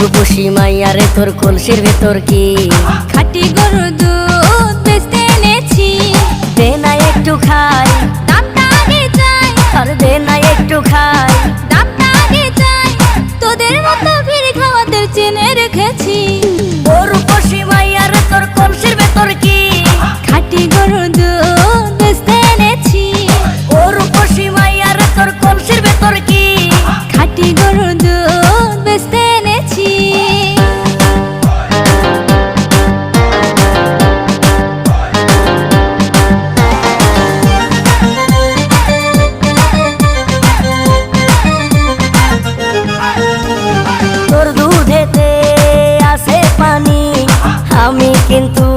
রূপসী মাইয়ারে তোর কলসির ভেতর কি খাঁটি গরুর দুধ বেচতে এনেছি। দে না একটু খাই, দামটা আগে চাই, আর দে না একটু খাই। দামটা আগে চাই, তোদের মতো ভিড় খাওয়াদের চেনে রেখেছি। ও রূপসী মাইয়ারে তোর কলসির ভেতর কি খাঁটি গরুর দুধ বেচতে এনেছি। ও রূপসী মাইয়ারে তোর কলসির ভেতর কি খাঁটি গরুর দুধ বেচতে এনেছি। তোর দুধেতে আছে পানি, আমি কিন্তু